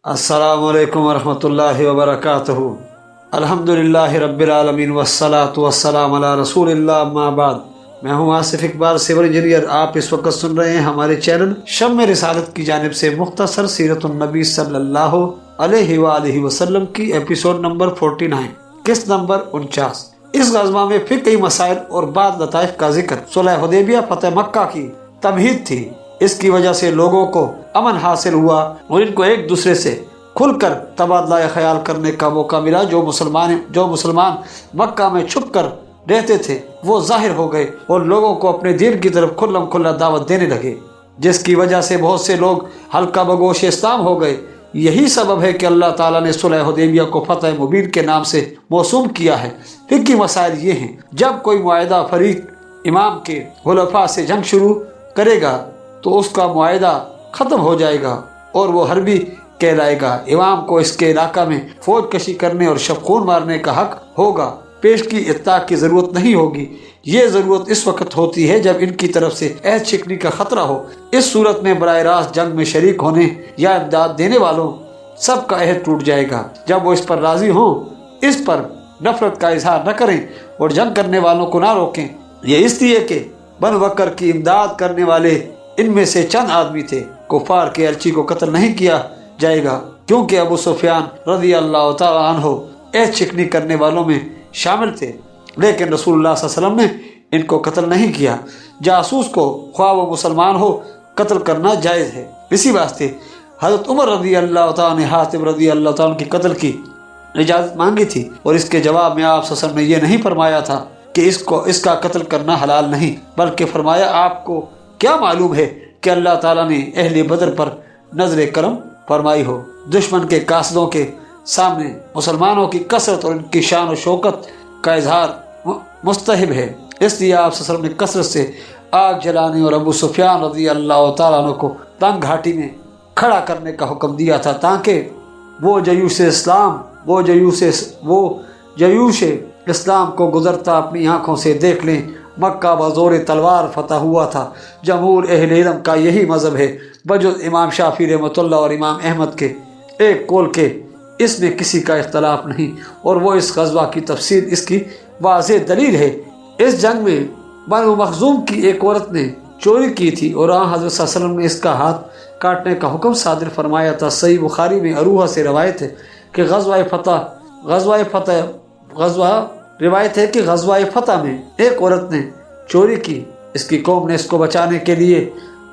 السلام علیکم ورحمۃ اللہ وبرکاتہ۔ الحمدللہ رب العالمین والصلاة والسلام علی رسول اللہ امابعد۔ میں ہوں آصف اقبال، سول انجنیئر۔ آپ اس وقت سن رہے ہیں ہمارے چینل شم رسالت کی جانب سے مختصر سیرت النبی صلی اللہ علیہ وآلہ وسلم کی ایپیسوڈ نمبر 49، قسط نمبر 49۔ اس غزوہ میں فقہی مسائل اور بعض لطائف کا ذکر۔ صلح حدیبیہ فتح مکہ کی تمہید تھی، اس کی وجہ سے لوگوں کو امن حاصل ہوا اور ان کو ایک دوسرے سے کھل کر تبادلہ خیال کرنے کا موقع ملا۔ جو مسلمان مکہ میں چھپ کر رہتے تھے وہ ظاہر ہو گئے اور لوگوں کو اپنے دین کی طرف کھلم کھلا دعوت دینے لگے، جس کی وجہ سے بہت سے لوگ حلقہ بگوش اسلام ہو گئے۔ یہی سبب ہے کہ اللہ تعالیٰ نے صلح حدیبیہ کو فتح مبین کے نام سے موسوم کیا ہے۔ فقہی مسائل یہ ہیں: جب کوئی معاہدہ فریق امام کے خلفاء سے جنگ شروع کرے گا تو اس کا معاہدہ ختم ہو جائے گا اور وہ حربی کہلائے گا۔ امام کو اس کے علاقہ میں فوج کشی کرنے اور شب خون مارنے کا حق ہوگا، پیش کی اطاعت کی ضرورت نہیں ہوگی۔ یہ ضرورت اس وقت ہوتی ہے جب ان کی طرف سے عہد شکنی کا خطرہ ہو۔ اس صورت میں براہ راست جنگ میں شریک ہونے یا امداد دینے والوں سب کا عہد ٹوٹ جائے گا۔ جب وہ اس پر راضی ہوں، اس پر نفرت کا اظہار نہ کریں اور جنگ کرنے والوں کو نہ روکیں۔ یہ اس لیے کہ بنو بکر کی امداد کرنے والے ان میں سے چند آدمی تھے۔ کفار کے ایلچی کو قتل نہیں کیا جائے گا، کیونکہ ابو سفیان رضی اللہ تعالیٰ عنہ عہد شکنی کرنے والوں میں شامل تھے، لیکن رسول اللہ صلی اللہ علیہ وسلم نے ان کو قتل نہیں کیا۔ جاسوس کو خواہ وہ مسلمان ہو قتل کرنا جائز ہے۔ اسی واسطے حضرت عمر رضی اللہ تعالیٰ نے حاتم رضی اللہ تعالیٰ کی قتل کی اجازت مانگی تھی، اور اس کے جواب میں آپ صلی اللہ علیہ وسلم نے یہ نہیں فرمایا تھا کہ اس کا قتل کرنا حلال نہیں، بلکہ فرمایا آپ کو کیا معلوم ہے کہ اللہ تعالیٰ نے اہل بدر پر نظر کرم فرمائی ہو۔ دشمن کے قاصدوں کے سامنے مسلمانوں کی کثرت اور ان کی شان و شوکت کا اظہار مستحب ہے، اس لیے آپ صلی اللہ علیہ وسلم نے کثرت سے آگ جلانے اور ابو سفیان رضی اللہ تعالیٰ عنہ کو تنگ گھاٹی میں کھڑا کرنے کا حکم دیا تھا، تاکہ وہ جیوش اسلام کو گزرتا اپنی آنکھوں سے دیکھ لیں۔ مکہ بزور تلوار فتح ہوا تھا۔ جمہور اہل علم کا یہی مذہب ہے، بجز امام شافعی رحمتہ اللہ اور امام احمد کے ایک قول کے اس میں کسی کا اختلاف نہیں، اور وہ اس غزوہ کی تفسیر اس کی واضح دلیل ہے۔ اس جنگ میں بنو مخزوم کی ایک عورت نے چوری کی تھی اور حضرت صلی اللہ علیہ وسلم نے اس کا ہاتھ کاٹنے کا حکم صادر فرمایا تھا۔ صحیح بخاری میں عروہ سے روایت ہے کہ غزوہ فتح میں ایک عورت نے چوری کی۔ اس کی قوم نے اس کو بچانے کے لیے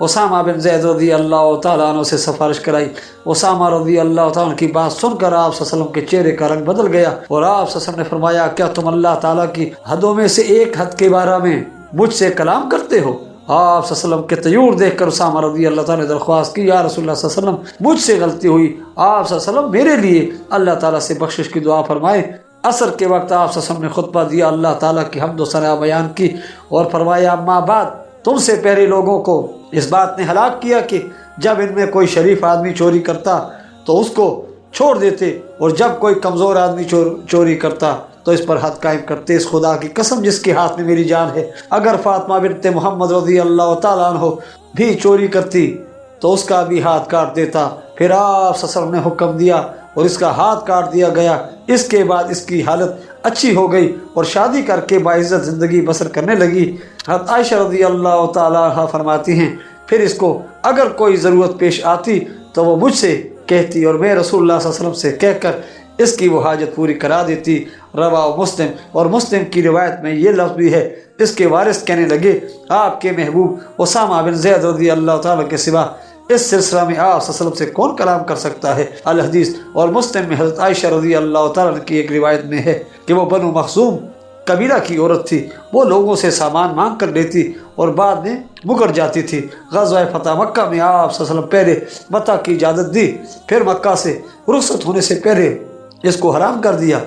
اسامہ بن زید رضی اللہ تعالیٰ عنہ سے سفارش کرائی۔ اسامہ رضی اللہ تعالیٰ عنہ کی بات سن کر آپ صلی اللہ علیہ وسلم کے چہرے کا رنگ بدل گیا، اور آپ صلی اللہ علیہ وسلم نے فرمایا، کیا تم اللہ تعالیٰ کی حدوں میں سے ایک حد کے بارے میں مجھ سے کلام کرتے ہو؟ آپ صلی اللہ علیہ وسلم کے تیور دیکھ کر اسامہ رضی اللہ تعالیٰ نے درخواست کی، یا رسول اللہ صلی اللہ علیہ وسلم مجھ سے غلطی ہوئی، آپ صلی اللہ علیہ وسلم میرے لیے اللہ تعالیٰ سے بخشش کی دعا فرمائے۔ عصر کے وقت آپ صلی اللہ علیہ وسلم نے خطبہ دیا، اللہ تعالیٰ کی حمد و ثنا بیان کی اور فرمایا، امابعد، تم سے پہلے لوگوں کو اس بات نے ہلاک کیا کہ جب ان میں کوئی شریف آدمی چوری کرتا تو اس کو چھوڑ دیتے، اور جب کوئی کمزور آدمی چوری کرتا تو اس پر حد قائم کرتے۔ اس خدا کی قسم جس کے ہاتھ میں میری جان ہے، اگر فاطمہ بنت محمد رضی اللہ تعالیٰ عنہ بھی چوری کرتی تو اس کا بھی ہاتھ کاٹ دیتا۔ پھر آپ صلی اللہ علیہ وسلم نے حکم دیا اور اس کا ہاتھ کاٹ دیا گیا۔ اس کے بعد اس کی حالت اچھی ہو گئی اور شادی کر کے باعزت زندگی بسر کرنے لگی۔ حضرت عائشہ رضی اللہ تعالیٰ عنہ فرماتی ہیں، پھر اس کو اگر کوئی ضرورت پیش آتی تو وہ مجھ سے کہتی اور میں رسول اللہ صلی اللہ علیہ وسلم سے کہہ کر اس کی وہ حاجت پوری کرا دیتی۔ رواہ مسلم، اور مسلم کی روایت میں یہ لفظ بھی ہے، اس کے وارث کہنے لگے، آپ کے محبوب اسامہ بن زید رضی اللہ تعالیٰ کے سوا اس سلسلہ میں آپ صلی اللہ علیہ وسلم سے کون کلام کر سکتا ہے؟ الحدیث۔ اور مسلم میں حضرت عائشہ رضی اللہ تعالیٰ کی ایک روایت میں ہے کہ وہ بنو مخزوم قبیلہ کی عورت تھی، وہ لوگوں سے سامان مانگ کر لیتی اور بعد میں مکر جاتی تھی۔ غزوہ فتح مکہ میں آپ صلی اللہ علیہ وسلم پہلے متع کی اجازت دی، پھر مکہ سے رخصت ہونے سے پہلے اس کو حرام کر دیا۔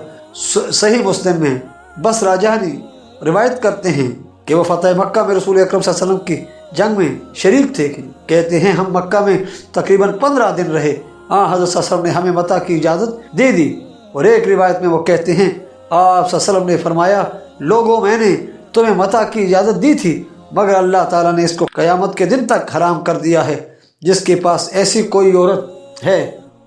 صحیح مسلم میں بس راجانی روایت کرتے ہیں کہ وہ فتح مکہ میں رسول اکرم صلی اللہ علیہ وسلم کی جنگ میں شریک تھے۔ کہتے ہیں ہم مکہ میں تقریباً 15 دن رہے، حضرت صلی اللہ علیہ وسلم نے ہمیں متع کی اجازت دے دی۔ اور ایک روایت میں وہ کہتے ہیں آپ صلی اللہ علیہ وسلم نے فرمایا، لوگوں میں نے تمہیں متع کی اجازت دی تھی، مگر اللہ تعالیٰ نے اس کو قیامت کے دن تک حرام کر دیا ہے۔ جس کے پاس ایسی کوئی عورت ہے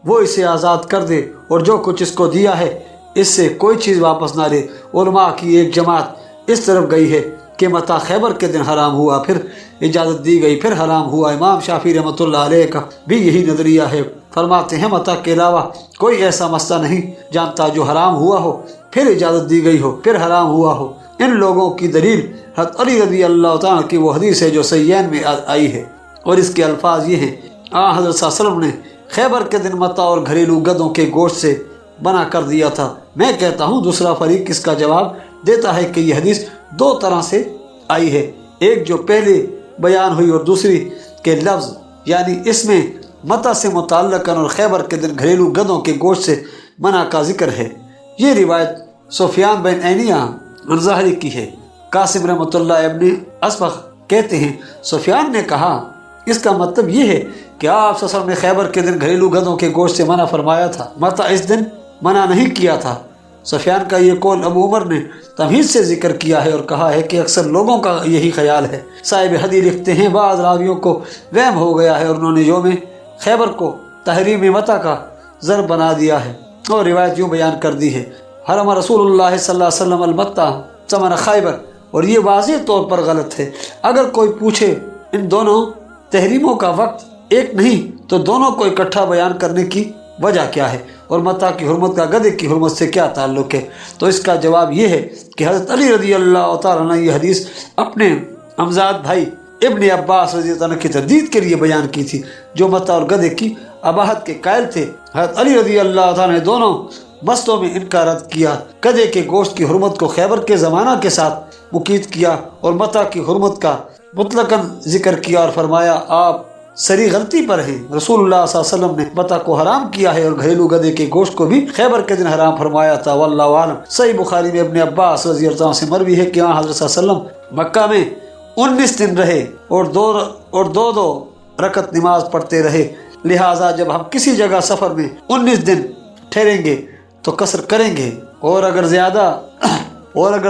وہ اسے آزاد کر دے اور جو کچھ اس کو دیا ہے اس سے کوئی چیز واپس نہ لے۔ علماء کی ایک جماعت اس طرف گئی ہے کہ متاع خیبر کے دن حرام ہوا، پھر اجازت دی گئی، پھر حرام ہوا۔ امام شافعی رحمتہ اللہ علیہ کا بھی یہی نظریہ ہے، فرماتے ہیں متاع کے علاوہ کوئی ایسا مسئلہ نہیں جانتا جو حرام ہوا ہو، پھر اجازت دی گئی ہو، پھر حرام ہوا ہو۔ ان لوگوں کی دلیل حضرت علی رضی اللہ تعالیٰ کی وہ حدیث ہے جو صحیحین میں آئی ہے، اور اس کے الفاظ یہ ہیں، حضرت صلی اللہ علیہ وسلم نے خیبر کے دن متاع اور گھریلو گدوں کے گوشت سے منع کر دیا تھا۔ میں کہتا ہوں دوسرا فریق اس کا جواب دیتا ہے کہ یہ حدیث دو طرح سے آئی ہے، ایک جو پہلے بیان ہوئی اور دوسری کے لفظ، یعنی اس میں متاع سے متعلق اور خیبر کے دن گھریلو گدوں کے گوشت سے منع کا ذکر ہے۔ یہ روایت سفیان بن عینیہ الظاہری کی ہے۔ قاسم رحمۃ اللہ ابن اسبغ کہتے ہیں سفیان نے کہا اس کا مطلب یہ ہے کہ آپ صلی اللہ علیہ وسلم نے خیبر کے دن گھریلو گدوں کے گوشت سے منع فرمایا تھا، متاع اس دن منع نہیں کیا تھا۔ سفیان کا یہ قول ابو عمر نے تمہید سے ذکر کیا ہے اور کہا ہے کہ اکثر لوگوں کا یہی خیال ہے۔ صاحب حدیث لکھتے ہیں بعض راویوں کو وہم ہو گیا ہے اور انہوں نے یوم خیبر کو تحریم متاع کا ضرب بنا دیا ہے اور روایت یوں بیان کر دی ہے، حرم رسول اللہ صلی اللہ علیہ وسلم المتاع ثمن خیبر، اور یہ واضح طور پر غلط ہے۔ اگر کوئی پوچھے ان دونوں تحریموں کا وقت ایک نہیں تو دونوں کو اکٹھا بیان کرنے کی وجہ کیا ہے، اور متاع کی حرمت کا گدھے کی حرمت سے کیا تعلق ہے؟ تو اس کا جواب یہ ہے کہ حضرت علی رضی اللہ تعالیٰ نے یہ حدیث اپنے امابعد بھائی ابن عباس رضی اللہ عنہ کی تردید کے لیے بیان کی تھی، جو متاع اور گدھے کی اباحت کے قائل تھے۔ حضرت علی رضی اللہ تعالیٰ نے دونوں مسئلوں میں ان کا رد کیا، گدھے کے گوشت کی حرمت کو خیبر کے زمانہ کے ساتھ مقید کیا اور متاع کی حرمت کا مطلقاً ذکر کیا اور فرمایا آپ سری غلطی پر ہیں، رسول اللہ صلی اللہ علیہ وسلم نے متاع کو حرام کیا ہے اور گھریلو گدھے کے گوشت کو بھی خیبر کے دن حرام فرمایا تھا، واللہ عالم۔ صحیح بخاری میں ابن عباس رضی اللہ عنہ سے مروی ہے کہ وہاں حضرت صلی اللہ علیہ وسلم مکہ میں 19 دن رہے اور دو رکعت نماز پڑھتے رہے، لہٰذا جب ہم کسی جگہ سفر میں 19 دن ٹھہریں گے تو قصر کریں گے، اور اگر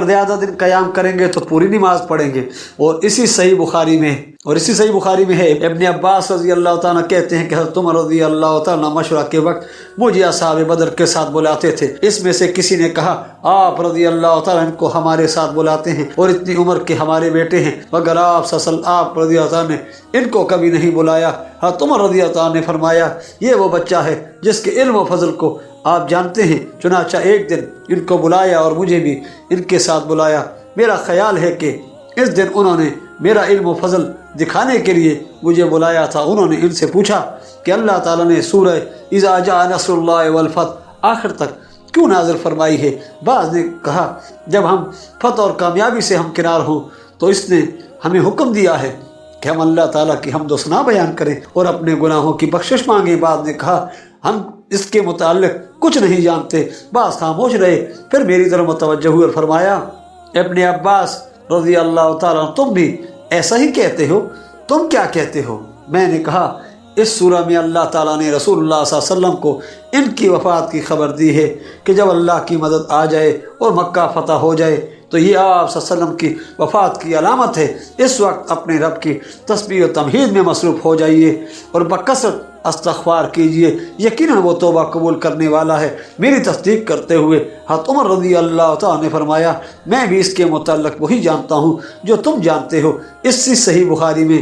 زیادہ دن قیام کریں گے تو پوری نماز پڑھیں گے۔ اور اسی صحیح بخاری میں ہے ابن عباس رضی اللہ تعالیٰ کہتے ہیں کہ حضرت عمر رضی اللہ تعالیٰ مشورہ کے وقت مجھے اصحاب بدر کے ساتھ بلاتے تھے، اس میں سے کسی نے کہا آپ رضی اللہ تعالیٰ ان کو ہمارے ساتھ بلاتے ہیں اور اتنی عمر کے ہمارے بیٹے ہیں، مگر آپ رضی اللہ تعالیٰ نے ان کو کبھی نہیں بلایا۔ حضرت عمر رضی اللہ تعالیٰ نے فرمایا یہ وہ بچہ ہے جس کے علم و فضل کو آپ جانتے ہیں، چنانچہ ایک دن ان کو بلایا اور مجھے بھی ان کے ساتھ بلایا۔ میرا خیال ہے کہ اس دن انہوں نے میرا علم و فضل دکھانے کے لیے مجھے بلایا تھا۔ انہوں نے ان سے پوچھا کہ اللہ تعالیٰ نے سورہ اذا جاء نصر اللہ والفتح آخر تک کیوں نازل فرمائی ہے؟ بعض نے کہا جب ہم فتح اور کامیابی سے ہمکنار ہوں تو اس نے ہمیں حکم دیا ہے کہ ہم اللہ تعالیٰ کی حمد و ثنا بیان کریں اور اپنے گناہوں کی بخشش مانگیں۔ بعض نے کہا ہم اس کے متعلق کچھ نہیں جانتے۔ بعض خاموش رہے، پھر میری طرف متوجہ ہوئے اور فرمایا ابن عباس رضی اللہ تعالیٰ تم بھی ایسا ہی کہتے ہو، تم کیا کہتے ہو؟ میں نے کہا اس سورہ میں اللہ تعالیٰ نے رسول اللہ صلی اللہ علیہ وسلم کو ان کی وفات کی خبر دی ہے کہ جب اللہ کی مدد آ جائے اور مکہ فتح ہو جائے تو یہ آپ صلی اللہ علیہ وسلم کی وفات کی علامت ہے۔ اس وقت اپنے رب کی تسبیح و تمجید میں مصروف ہو جائیے اور بکثرت استغفار کیجیے، یقیناً وہ توبہ قبول کرنے والا ہے۔ میری تصدیق کرتے ہوئے حضرت عمر رضی اللہ تعالیٰ نے فرمایا میں بھی اس کے متعلق وہی جانتا ہوں جو تم جانتے ہو۔ اسی صحیح بخاری میں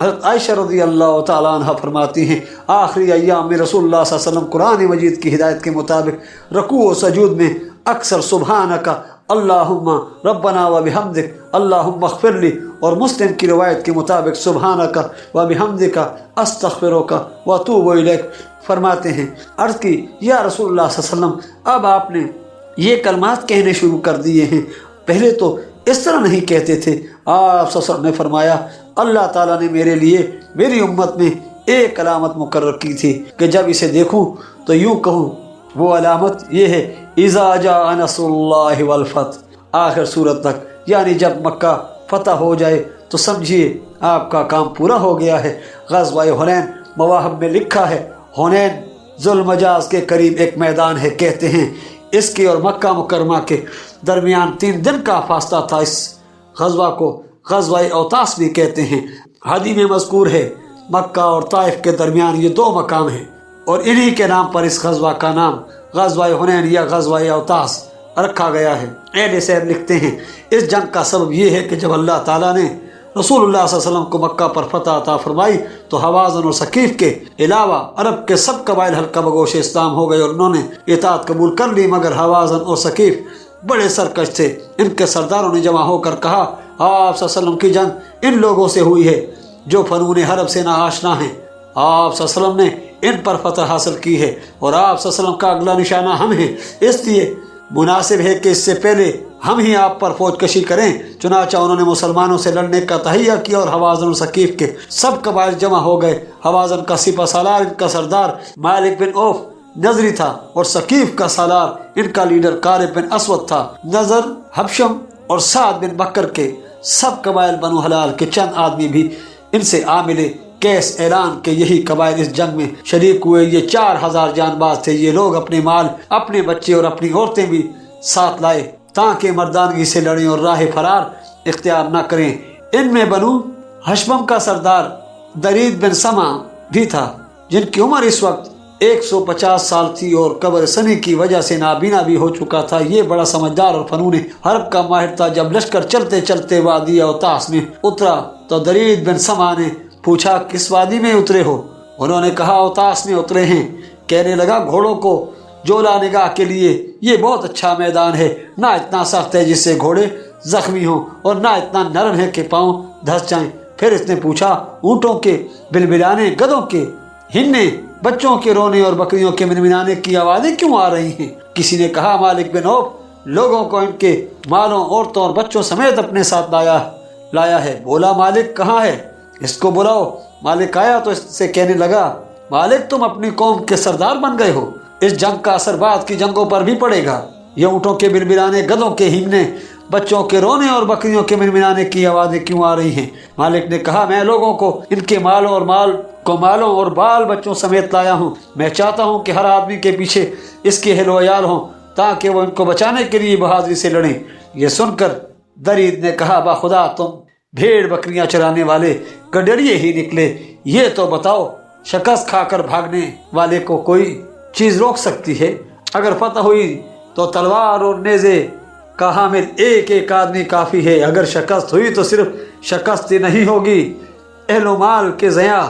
حضرت عائشہ رضی اللہ تعالیٰ عنہ فرماتی ہیں آخری ایام میں رسول اللہ صلی اللہ علیہ وسلم قرآن مجید کی ہدایت کے مطابق رکوع و سجود میں اکثر سبحانک اللہم ربنا و بحمدک اللہم اغفر لی، اور مسلم کی روایت کے مطابق سبحانک و بحمدک استغفرک و اتوب الیک فرماتے ہیں۔ عرض کی یا رسول اللہ صلی اللہ علیہ وسلم اب آپ نے یہ کلمات کہنے شروع کر دیے ہیں، پہلے تو اس طرح نہیں کہتے تھے۔ آپ صلی اللہ علیہ وسلم نے فرمایا اللہ تعالیٰ نے میرے لیے میری امت میں ایک علامت مقرر کی تھی کہ جب اسے دیکھوں تو یوں کہوں، وہ علامت یہ ہے اذا جاء نصر اللہ والفتح آخر صورت تک، یعنی جب مکہ فتح ہو جائے تو سمجھیے آپ کا کام پورا ہو گیا ہے۔ غزوہ حنین مواہب میں لکھا ہے حنین ذو المجاز کے قریب ایک میدان ہے، کہتے ہیں اس کے اور مکہ مکرمہ کے درمیان 3 دن کا فاصلہ تھا۔ اس غزوہ کو غزوہ اوطاس بھی کہتے ہیں۔ حدیث میں مذکور ہے مکہ اور طائف کے درمیان یہ 2 مقام ہیں، اور انہی کے نام پر اس غزوہ کا نام غزوہ حنین یا غزوہ اوطاس رکھا گیا ہے۔ اہل سیر لکھتے ہیں اس جنگ کا سبب یہ ہے کہ جب اللہ تعالیٰ نے رسول اللہ صلی اللہ علیہ وسلم کو مکہ پر فتح عطا فرمائی تو حوازن اور ثقیف کے علاوہ عرب کے سب قبائل حلقہ بگوش اسلام ہو گئے اور انہوں نے اطاعت قبول کر لی، مگر حوازن اور ثقیف بڑے سرکش تھے۔ ان کے سرداروں نے جمع ہو کر کہا آپ صلی اللہ علیہ وسلم کی جنگ ان لوگوں سے ہوئی ہے جو فنون حرب سے ناآشنا ہیں، آپ صلی اللہ علیہ وسلم نے ان پر فتح حاصل کی ہے اور آپ صلی اللہ علیہ وسلم کا اگلا نشانہ ہم ہیں، اس لیے مناسب ہے کہ اس سے پہلے ہم ہی آپ پر فوج کشی کریں۔ چنانچہ انہوں نے مسلمانوں سے لڑنے کا تہیہ کیا اور حوازن و ثقیف کے سب قبائل جمع ہو گئے۔ حوازن کا سپہ سالار ان کا سردار مالک بن عوف نظری تھا اور ثقیف کا سالار ان کا لیڈر قارب بن اسود تھا۔ نظر، حبشم اور سعد بن بکر کے سب قبائل بنو حلال کے چند آدمی بھی ان سے آ ملے۔ کیس اعلان کہ یہی قبائل اس جنگ میں شریک ہوئے۔ یہ 4000 جان باز تھے۔ یہ لوگ اپنے مال، اپنے بچے اور اپنی عورتیں بھی ساتھ لائے تاکہ مردانگی سے لڑیں اور راہ فرار اختیار نہ کریں۔ ان میں بنو حشمم کا سردار درید بن سما بھی تھا، جن کی عمر اس وقت 150 سال تھی اور قبر سنی کی وجہ سے نابینا بھی ہو چکا تھا۔ یہ بڑا سمجھدار اور فنون حرب کا ماہر تھا۔ جب لشکر چلتے چلتے وادی اوطاس میں اترا تو درید بن سما نے پوچھا کس وادی میں اترے ہو؟ انہوں نے کہا اوطاس میں اترے ہیں۔ کہنے لگا گھوڑوں کو جولا نگاہ کے لیے یہ بہت اچھا میدان ہے، نہ اتنا سخت ہے جس سے گھوڑے زخمی ہوں اور نہ اتنا نرم ہے کہ پاؤں دھس جائیں۔ پھر اس نے پوچھا اونٹوں کے بلبلانے، گدھوں کے ہننے، بچوں کے رونے اور بکریوں کے منمنانے کی آوازیں کیوں آ رہی ہیں؟ کسی نے کہا مالک بن عوف لوگوں کو ان کے مالوں، عورتوں اور بچوں سمیت اپنے ساتھ لایا ہے۔ بولا مالک کہاں ہے؟ اس کو بلاؤ۔ مالک آیا تو اس سے کہنے لگا مالک تم اپنی قوم کے سردار بن گئے ہو، اس جنگ کا اثر بعد کی جنگوں پر بھی پڑے گا۔ یہ اونٹوں کے بلبلانے، گدھوں کے ہننے، بچوں کے رونے اور بکریوں کے منمنانے کی آوازیں کیوں آ رہی ہیں؟ مالک نے کہا میں لوگوں کو ان کے مالوں اور بال بچوں سمیت لایا ہوں۔ میں چاہتا ہوں کہ ہر آدمی کے پیچھے اس کے اہل و عیال ہوں تاکہ وہ ان کو بچانے کے لیے بہادری سے لڑیں۔ یہ سن کر درید نے کہا بخدا تم بھیڑ بکریاں چرانے والے گڈریے ہی نکلے۔ یہ تو بتاؤ شکست کھا کر بھاگنے والے کو کوئی چیز روک سکتی ہے؟ اگر فتح ہوئی تو تلوار اور نیزے کا حامل ایک ایک آدمی کافی ہے، اگر شکست ہوئی تو صرف شکست ہی نہیں ہوگی، اہل و مال کے ضیاع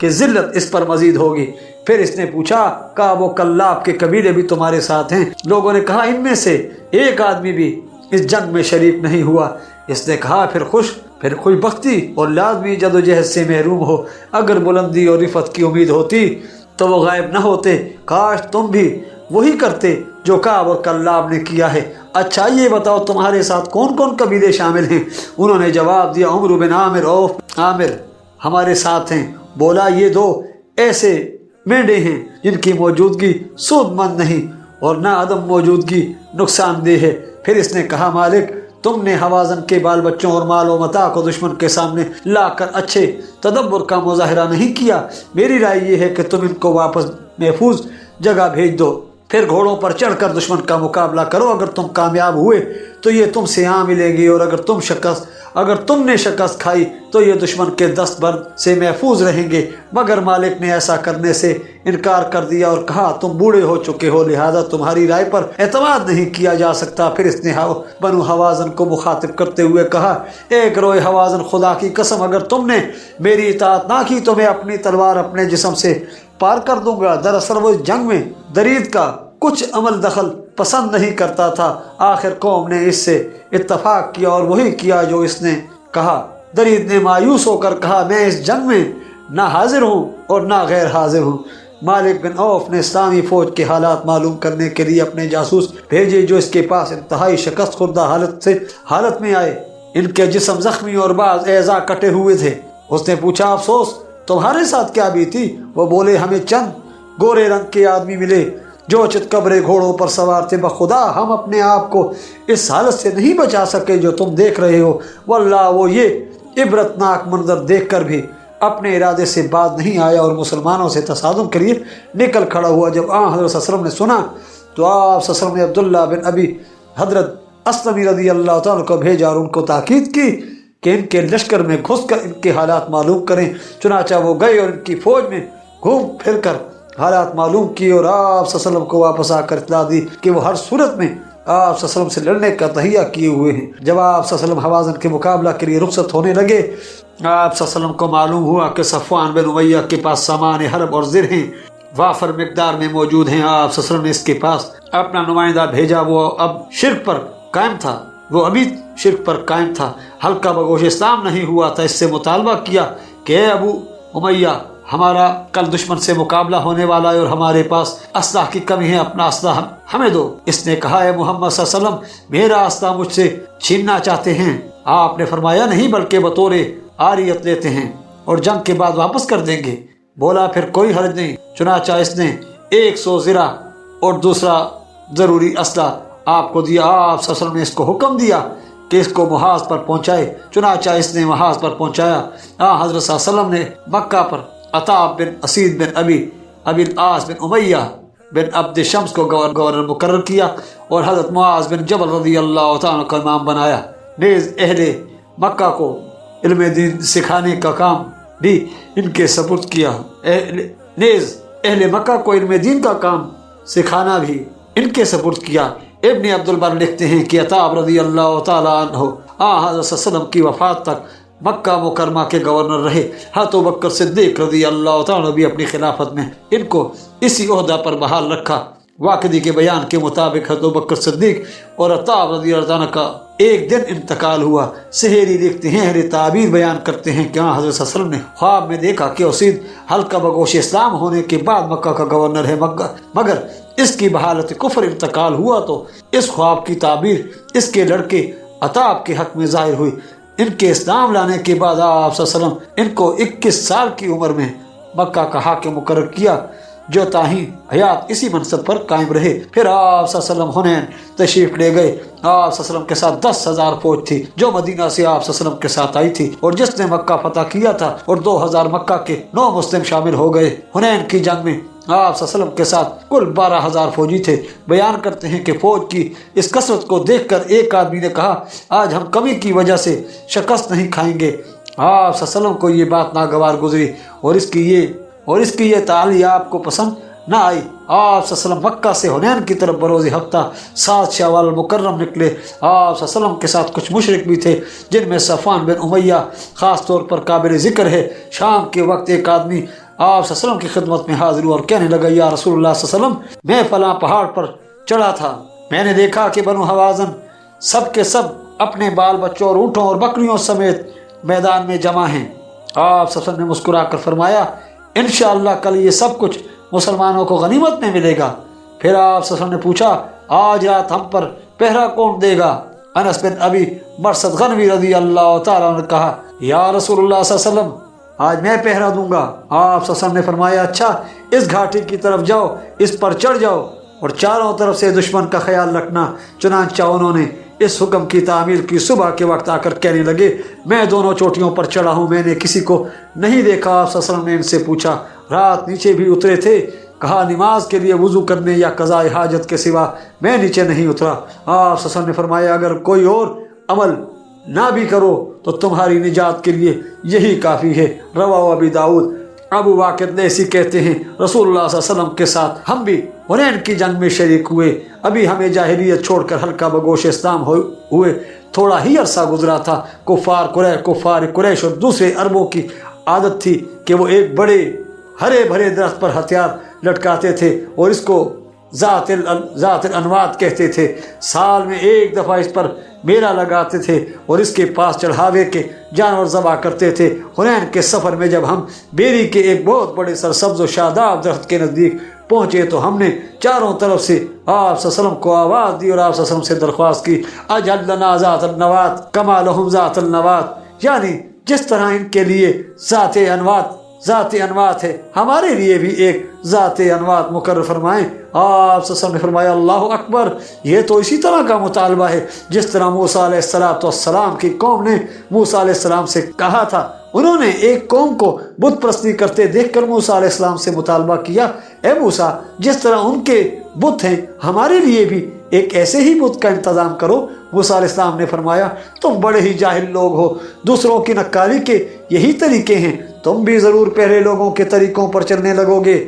کی ذلت اس پر مزید ہوگی۔ پھر اس نے پوچھا کعب و کلاب کے قبیلے بھی تمہارے ساتھ ہیں؟ لوگوں نے کہا ان میں سے ایک آدمی بھی اس جنگ میں شریک نہیں ہوا۔ اس نے کہا پھر خوش بختی اور لازمی جدوجہد سے محروم ہو۔ اگر بلندی اور رفعت کی امید ہوتی تو وہ غائب نہ ہوتے، کاش تم بھی وہی کرتے جو کعب اور کلاب نے کیا ہے۔ اچھا یہ بتاؤ تمہارے ساتھ کون کون قبیلے شامل ہیں؟ انہوں نے جواب دیا عمرو بن عامر ہمارے ساتھ ہیں۔ بولا یہ 2 ایسے مینڈے ہیں جن کی موجودگی سود مند نہیں اور نہ عدم موجودگی نقصان دہ ہے۔ پھر اس نے کہا مالک تم نے حوازن کے بال بچوں اور مال و متاع کو دشمن کے سامنے لا کر اچھے تدبر کا مظاہرہ نہیں کیا۔ میری رائے یہ ہے کہ تم ان کو واپس محفوظ جگہ بھیج دو، پھر گھوڑوں پر چڑھ کر دشمن کا مقابلہ کرو۔ اگر تم کامیاب ہوئے تو یہ تم سے یہاں ملیں گی اور اگر تم نے شکست کھائی تو یہ دشمن کے دست برد سے محفوظ رہیں گے۔ مگر مالک نے ایسا کرنے سے انکار کر دیا اور کہا تم بوڑھے ہو چکے ہو، لہذا تمہاری رائے پر اعتماد نہیں کیا جا سکتا۔ پھر اس نے بنو حوازن کو مخاطب کرتے ہوئے کہا ایک روئے حوازن خدا کی قسم اگر تم نے میری اطاعت نہ کی تو میں اپنی تلوار اپنے جسم سے پار کر دوں گا۔ دراصل وہ اس جنگ میں درید کا کچھ عمل دخل پسند نہیں کرتا تھا۔ آخر قوم نے اس سے اتفاق کیا اور وہی کیا جو اس نے کہا۔ درید نے مایوس ہو کر کہا میں اس جنگ میں نہ حاضر ہوں اور نہ غیر حاضر ہوں۔ مالک بن عوف نے اسلامی فوج کے حالات معلوم کرنے کے لیے اپنے جاسوس بھیجے جو اس کے پاس انتہائی شکست خوردہ حالت میں آئے۔ ان کے جسم زخمی اور بعض اعضاء کٹے ہوئے تھے۔ اس نے پوچھا افسوس تمہارے ساتھ کیا بھی تھی؟ وہ بولے ہمیں چند گورے رنگ کے آدمی ملے جو چتکبرے گھوڑوں پر سوار تھے، بخدا ہم اپنے آپ کو اس حالت سے نہیں بچا سکے جو تم دیکھ رہے ہو۔ واللہ وہ یہ عبرتناک منظر دیکھ کر بھی اپنے ارادے سے باز نہیں آیا اور مسلمانوں سے تصادم کے لیے نکل کھڑا ہوا۔ جب حضرت صلی اللہ علیہ وسلم نے سنا تو آپ صلی اللہ علیہ وسلم نے عبداللہ بن ابی حضرت اسلمی رضی اللہ تعالیٰ کو بھیجا اور ان کو تاکید کی کہ ان کے لشکر میں گھس کر ان کے حالات معلوم کریں۔ چنانچہ وہ گئے اور ان کی فوج میں گھوم پھر کر حالات معلوم کی اور آپ صلی اللہ علیہ وسلم کو واپس آ کر اطلاع دی کہ وہ ہر صورت میں آپ صلی اللہ علیہ وسلم سے لڑنے کا تہیہ کیے ہوئے ہیں۔ جب آپ صلی اللہ علیہ وسلم حوازن کے مقابلہ کے لیے رخصت ہونے لگے، آپ صلی اللہ علیہ وسلم کو معلوم ہوا کہ صفوان بن امیہ کے پاس سامان حرب اور زر ہیں، وافر مقدار میں موجود ہیں۔ آپ صلی اللہ علیہ وسلم نے اس کے پاس اپنا نمائندہ بھیجا، وہ اب شرک پر قائم تھا، وہ ابھی شرک پر قائم تھا، ہلکا بگوش اسلام نہیں ہوا تھا۔ اس سے مطالبہ کیا کہ اے ابو امیہ، ہمارا کل دشمن سے مقابلہ ہونے والا ہے اور ہمارے پاس اسلحہ کی کمی ہے، اپنا اسلحہ ہمیں دو۔ اس نے کہا اے محمد صلی اللہ علیہ وسلم، میرا اسلحہ مجھ سے چھیننا چاہتے ہیں؟ آپ نے فرمایا نہیں، بلکہ بطور عاریت لیتے ہیں اور جنگ کے بعد واپس کر دیں گے۔ بولا پھر کوئی حرج نہیں۔ چنانچہ اس نے 100 زرہ اور دوسرا ضروری اسلحہ آپ کو دیا۔ آپ صلی اللہ علیہ وسلم نے اس کو حکم دیا کہ اس کو محاذ پر پہنچائے۔ چنانچہ اس نے محاذ پر پہنچایا۔ حضرت صلی اللہ علیہ وسلم نے مکہ پر عطا بن اسید بن ابی العاص بن امیہ بن عبد شمس کو گورنر مقرر کیا اور حضرت معاذ بن جبل رضی اللہ تعالیٰ کو امام بنایا۔ نیز اہل مکہ کو علم دین سکھانے کا کام بھی ان کے سپرد کیا۔ نیز اہل مکہ کو علم دین کا کام سکھانا بھی ان کے سپرد کیا۔ ابن عبد البر لکھتے ہیں کہ عطا رضی اللہ تعالیٰ عنہ حضرت صلی اللہ علیہ وسلم کی وفات تک مکہ مکرمہ کے گورنر رہے۔ حضرت ابوبکر صدیق رضی اللہ تعالیٰ عنہ بھی اپنی خلافت میں ان کو اسی عہدہ پر بحال رکھا۔ واقعی کے بیان کے مطابق حضرت ابوبکر صدیق اور عطا رضی اللہ عنہ کا ایک دن انتقال ہوا۔ سہیری لکھتے ہیں، اہل تعبیر بیان کرتے ہیں کہ حضرت صلی اللہ علیہ وسلم نے خواب میں دیکھا کہ اسید ہلکا بگوش اسلام ہونے کے بعد مکہ کا گورنر ہے، مگر اس کی بحالت کفر انتقال ہوا تو اس خواب کی تعبیر اس کے لڑکے عطاب کے حق میں ظاہر ہوئی۔ ان کے اسلام لانے کے بعد آپ صلی اللہ علیہ وسلم ان کو 21 سال کی عمر میں مکہ کا حاکم مقرر کیا، جو تاہیں حیات اسی منصب پر قائم رہے۔ پھر آپ صلی اللہ علیہ وسلم حنین تشریف لے گئے۔ آپ صلی اللہ علیہ وسلم کے ساتھ 10,000 فوج تھی جو مدینہ سے آپ صلی اللہ علیہ وسلم کے ساتھ آئی تھی اور جس نے مکہ فتح کیا تھا، اور 2,000 مکہ کے 9 مسلم شامل ہو گئے۔ حنین کی جنگ میں آپ صلی اللہ علیہ وسلم کے ساتھ کل 12,000 فوجی تھے۔ بیان کرتے ہیں کہ فوج کی اس کثرت کو دیکھ کر ایک آدمی نے کہا آج ہم کمی کی وجہ سے شکست نہیں کھائیں گے۔ آپ صلی اللہ علیہ وسلم کو یہ بات ناگوار گزری اور اس کی یہ تعالی آپ کو پسند نہ آئی۔ آپ صلی اللہ علیہ وسلم مکہ سے حنین کی طرف بروز ہفتہ 7 شوال المکرم نکلے۔ آپ صلی اللہ علیہ وسلم کے ساتھ کچھ مشرک بھی تھے، جن میں صفوان بن امیہ خاص طور پر قابل ذکر ہے۔ شام کے وقت ایک آدمی آپ صلی اللہ علیہ وسلم کی خدمت میں حاضر ہوا اور کہنے لگا یا رسول اللہ صلی اللہ علیہ وسلم، میں فلاں پہاڑ پر چڑھا تھا، میں نے دیکھا کہ بنو حوازن سب کے سب اپنے بال بچوں اور اونٹوں اور بکریوں سمیت میدان میں جمع ہیں۔ آپ صلی اللہ علیہ وسلم نے مسکرا کر فرمایا انشاءاللہ کل یہ سب کچھ مسلمانوں کو غنیمت میں ملے گا۔ پھر آپ صلی اللہ علیہ وسلم نے پوچھا آج رات ہم پر پہرا کون دے گا؟ انس بن ابی مرثد غنوی رضی اللہ تعالیٰ نے کہا یا رسول اللہ صلی اللہ علیہ وسلم آج میں پہرا دوں گا۔ آپ صلی اللہ علیہ وسلم نے فرمایا اچھا، اس گھاٹی کی طرف جاؤ، اس پر چڑھ جاؤ اور چاروں طرف سے دشمن کا خیال رکھنا۔ چنانچہ انہوں نے اس حکم کی تعمیل کی۔ صبح کے وقت آ کر کہنے لگے میں دونوں چوٹیوں پر چڑھا ہوں، میں نے کسی کو نہیں دیکھا۔ آپ صلی اللہ علیہ وسلم نے ان سے پوچھا رات نیچے بھی اترے تھے؟ کہا نماز کے لیے وضو کرنے یا قضاء حاجت کے سوا میں نیچے نہیں اترا۔ آپ صلی اللہ علیہ وسلم نے فرمایا اگر کوئی اور عمل نہ بھی کرو تو تمہاری نجات کے لیے یہی کافی ہے۔ رواہ ابی داؤد۔ ابو واقعات لیسی کہتے ہیں رسول اللہ صلی اللہ علیہ وسلم کے ساتھ ہم بھی حنین کی جنگ میں شریک ہوئے۔ ابھی ہمیں جاہلیت چھوڑ کر ہلکا بگوش اسلام ہوئے تھوڑا ہی عرصہ گزرا تھا۔ کفار قریش اور دوسرے عربوں کی عادت تھی کہ وہ ایک بڑے ہرے بھرے درخت پر ہتھیار لٹکاتے تھے اور اس کو ذات الانوات کہتے تھے۔ سال میں ایک دفعہ اس پر میلہ لگاتے تھے اور اس کے پاس چڑھاوے کے جانور ذبح کرتے تھے۔ حنین کے سفر میں جب ہم بیری کے ایک بہت بڑے سرسبز و شاداب درخت کے نزدیک پہنچے تو ہم نے چاروں طرف سے آپ صلی اللہ علیہ وسلم کو آواز دی اور آپ صلی اللہ علیہ وسلم سے درخواست کی اجعل لنا ذات النوات کما لہم ذات النوات، یعنی جس طرح ان کے لیے ذات انوات ہے ہمارے لیے بھی ایک ذات انوات مقرر فرمائیں۔ آپ صلی اللہ علیہ وسلم نے فرمایا اللہ اکبر، یہ تو اسی طرح کا مطالبہ ہے جس طرح موسیٰ علیہ السلام کی قوم نے موسیٰ علیہ السلام سے کہا تھا۔ انہوں نے ایک قوم کو بت پرستی کرتے دیکھ کر موسیٰ علیہ السلام سے مطالبہ کیا اے موسیٰ جس طرح ان کے بت ہیں ہمارے لیے بھی ایک ایسے ہی بت کا انتظام کرو۔ موسیٰ علیہ السلام نے فرمایا تم بڑے ہی جاہل لوگ ہو، دوسروں کی نکالی کے یہی طریقے ہیں، تم بھی ضرور پہلے لوگوں کے طریقوں پر چلنے لگو گے۔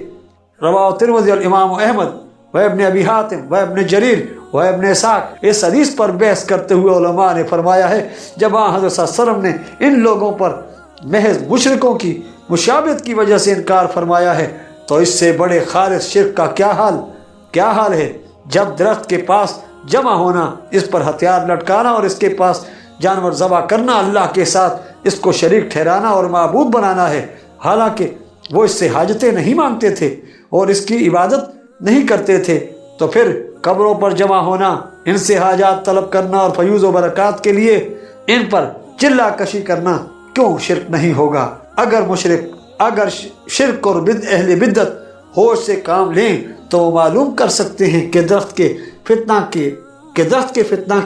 رواہ ترمذی الامام احمد و ابن ابی حاتم و ابن جریر و ابن اسحاق۔ اس حدیث پر بحث کرتے ہوئے علماء نے فرمایا ہے جب حضرت صلی اللہ علیہ وسلم نے ان لوگوں پر محض مشرکوں کی مشابہت کی وجہ سے انکار فرمایا ہے تو اس سے بڑے خالص شرک کا کیا حال ہے جب درخت کے پاس جمع ہونا، اس پر ہتھیار لٹکانا اور اس کے پاس جانور ذبح کرنا، اللہ کے ساتھ اس کو شریک ٹھہرانا اور معبود بنانا ہے، حالانکہ وہ اس سے حاجتیں نہیں مانگتے تھے اور اس کی عبادت نہیں کرتے تھے، تو پھر قبروں پر جمع ہونا، ان سے حاجات طلب کرنا اور فیوز و برکات کے لیے ان پر چلا کشی کرنا کیوں شرک نہیں ہوگا؟ اگر شرک اور اہل بدعت ہوش سے کام لیں تو وہ معلوم کر سکتے ہیں کہ درخت کے فتنہ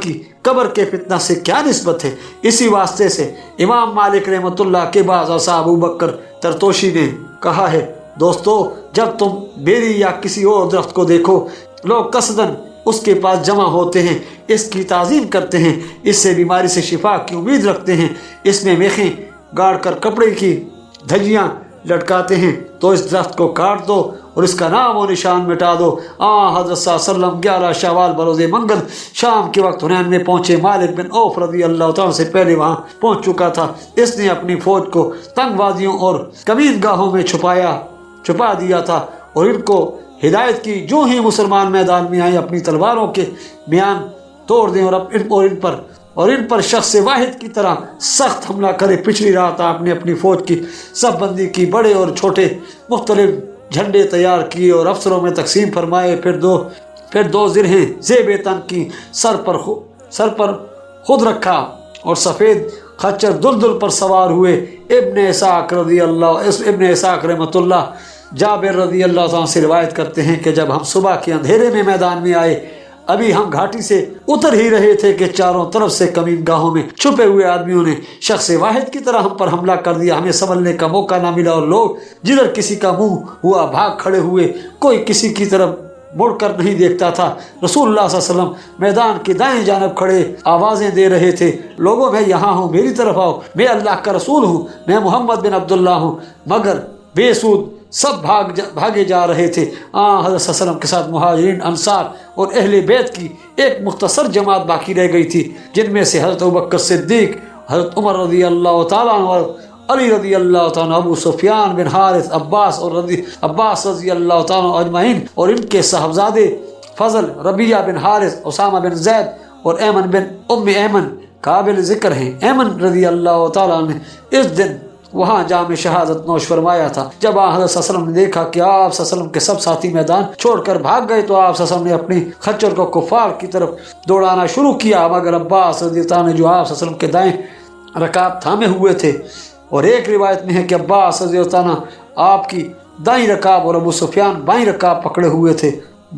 کی قبر کے فتنہ سے کیا نسبت ہے۔ اسی واسطے سے امام مالک رحمتہ اللہ کے بعد اصحاب ابو بکر ترتوشی نے کہا ہے دوستو جب تم بیری یا کسی اور درخت کو دیکھو لوگ قصداً اس کے پاس جمع ہوتے ہیں، اس کی تعظیم کرتے ہیں، اس سے بیماری سے شفا کی امید رکھتے ہیں، اس میں میخیں گاڑ کر کپڑے کی دھجیاں لٹکاتے ہیں، تو اس درخت کو کاٹ دو اور اس کا نام و نشان مٹا دو۔ حضرت صلی اللہ علیہ وسلم 11 شوال بروز منگل شام کے وقت حنین میں پہنچے۔ مالک بن عوف رضی اللہ تعالیٰ سے پہلے وہاں پہنچ چکا تھا۔ اس نے اپنی فوج کو تنگ وادیوں اور کمین گاہوں میں چھپا دیا تھا اور ان کو ہدایت کی جو ہی مسلمان میدان میں آئے اپنی تلواروں کے میان توڑ دیں اور ان پر شخص واحد کی طرح سخت حملہ کرے۔ پچھلی رات آپ نے اپنی فوج کی صف بندی کی، بڑے اور چھوٹے مختلف جھنڈے تیار کیے اور افسروں میں تقسیم فرمائے، پھر دو زرہیں زیب تن کی سر پر خود رکھا اور سفید خچر دلدل پر سوار ہوئے۔ ابن اسحاق رحمۃ اللہ جابر رضی اللہ عنہ سے روایت کرتے ہیں کہ جب ہم صبح کے اندھیرے میں میدان میں آئے، ابھی ہم گھاٹی سے اتر ہی رہے تھے کہ چاروں طرف سے کمین گاہوں میں چھپے ہوئے آدمیوں نے شخص واحد کی طرح ہم پر حملہ کر دیا۔ ہمیں سنبھلنے کا موقع نہ ملا اور لوگ جدھر کسی کا منہ ہوا بھاگ کھڑے ہوئے، کوئی کسی کی طرف مڑ کر نہیں دیکھتا تھا۔ رسول اللہ صلی اللہ علیہ وسلم میدان کی دائیں جانب کھڑے آوازیں دے رہے تھے، لوگوں میں یہاں ہوں، میری طرف آؤ، میں اللہ کا رسول ہوں، میں محمد بن عبداللہ ہوں، مگر بے سود سب بھاگے جا رہے تھے۔ حضرت صلی اللہ علیہ وسلم کے ساتھ مہاجرین، انصار اور اہل بیت کی ایک مختصر جماعت باقی رہ گئی تھی، جن میں سے حضرت ابوبکر صدیق، حضرت عمر رضی اللہ تعالیٰ عنہ، علی رضی اللہ تعالیٰ، ابو سفیان بن حارث، عباس رضی اللہ تعالیٰ اجمعین اور ان کے صاحبزادے فضل، ربیعہ بن حارث، اسامہ بن زید اور ایمن بن ایمن قابل ذکر ہیں۔ ایمن رضی اللہ تعالیٰ نے اس دن وہاں جام شہادت نوش فرمایا تھا۔ جب حضرت صلی اللہ علیہ وسلم نے دیکھا کہ آپ صلی اللہ علیہ وسلم کے سب ساتھی میدان چھوڑ کر بھاگ گئے تو آپ صلی اللہ علیہ وسلم نے اپنی خچر کو کفار کی طرف دوڑانا شروع کیا، مگر عباس رضی اللہ عنہ جو آپ صلی اللہ علیہ وسلم کے دائیں رکاب تھامے ہوئے تھے، اور ایک روایت میں ہے کہ عباس رضی اللہ عنہ آپ کی دائیں رکاب اور ابو سفیان بائیں رکاب پکڑے ہوئے تھے،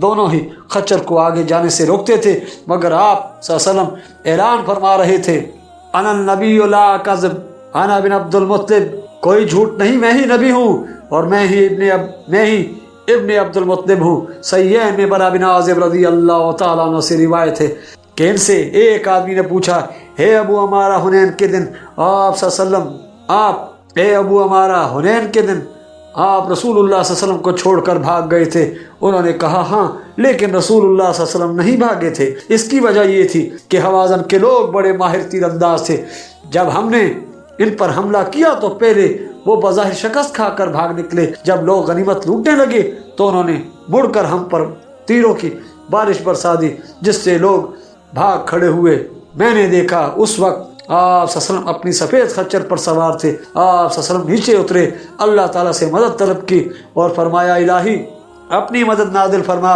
دونوں ہی خچر کو آگے جانے سے روکتے تھے، مگر آپ صلی اللہ علیہ وسلم اعلان فرما رہے تھے انا النبی لا کذب انا بن عبد المطلب، کوئی جھوٹ نہیں، میں ہی نبی ہوں اور میں ہی ابن عبد المطلب ہوں۔ سیئین میں برا بن عازب رضی اللہ تعالیٰ عنہ سے روایت ہے کہ ان سے ایک آدمی نے پوچھا، اے ابو عمارہ حنین کے دن آپ صلی اللہ علیہ وسلم آپ رسول اللہ صلی اللہ علیہ وسلم کو چھوڑ کر بھاگ گئے تھے؟ انہوں نے کہا ہاں، لیکن رسول اللہ صلی اللہ علیہ وسلم نہیں بھاگے تھے۔ اس کی وجہ یہ تھی کہ حوازن کے لوگ بڑے ماہر تیر انداز تھے، جب ہم نے ان پر حملہ کیا تو پہلے وہ بظاہر شکست کھا کر بھاگ نکلے، جب لوگ غنیمت لوٹنے لگے تو انہوں نے مڑ کر ہم پر تیروں کی بارش برسا دی، جس سے لوگ بھاگ کھڑے ہوئے۔ میں نے دیکھا اس وقت آپ صلی اللہ علیہ وسلم اپنی سفید خچر پر سوار تھے۔ آپ صلی اللہ علیہ وسلم نیچے اترے، اللہ تعالیٰ سے مدد طلب کی اور فرمایا الہی اپنی مدد نازل فرما۔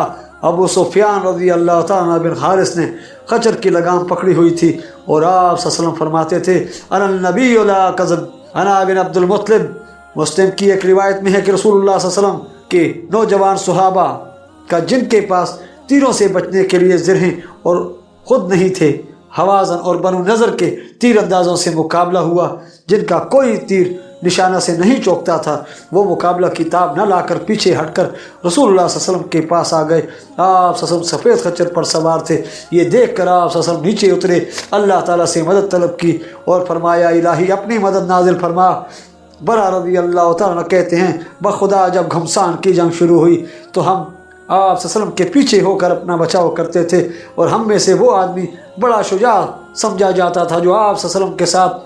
ابو سفیان رضی اللہ تعالیٰ بن حارث نے خچر کی لگام پکڑی ہوئی تھی اور آپ صلی اللہ علیہ وسلم فرماتے تھے انا النبی لا کذب انا بن عبد المطلب۔ مسلم کی ایک روایت میں ہے کہ رسول اللہ صلی اللہ علیہ وسلم کے نوجوان صحابہ کا جن کے پاس تیروں سے بچنے کے لیے زرہیں اور خود نہیں تھے، حوازن اور بنو نظر کے تیر اندازوں سے مقابلہ ہوا، جن کا کوئی تیر نشانہ سے نہیں چوکتا تھا، وہ مقابلہ کتاب نہ لا کر پیچھے ہٹ کر رسول اللہ صلی اللہ علیہ وسلم کے پاس آ گئے۔ آپ صلی اللہ علیہ وسلم سفید خچر پر سوار تھے، یہ دیکھ کر آپ صلی اللہ علیہ وسلم نیچے اترے، اللہ تعالیٰ سے مدد طلب کی اور فرمایا الہی اپنی مدد نازل فرما۔ برا رضی اللہ تعالیٰ کہتے ہیں بخدا جب گھمسان کی جنگ شروع ہوئی تو ہم آپ صلی اللہ علیہ وسلم کے پیچھے ہو کر اپنا بچاؤ کرتے تھے، اور ہم میں سے وہ آدمی بڑا شجاع سمجھا جاتا تھا جو آپ صلی اللہ علیہ وسلم کے ساتھ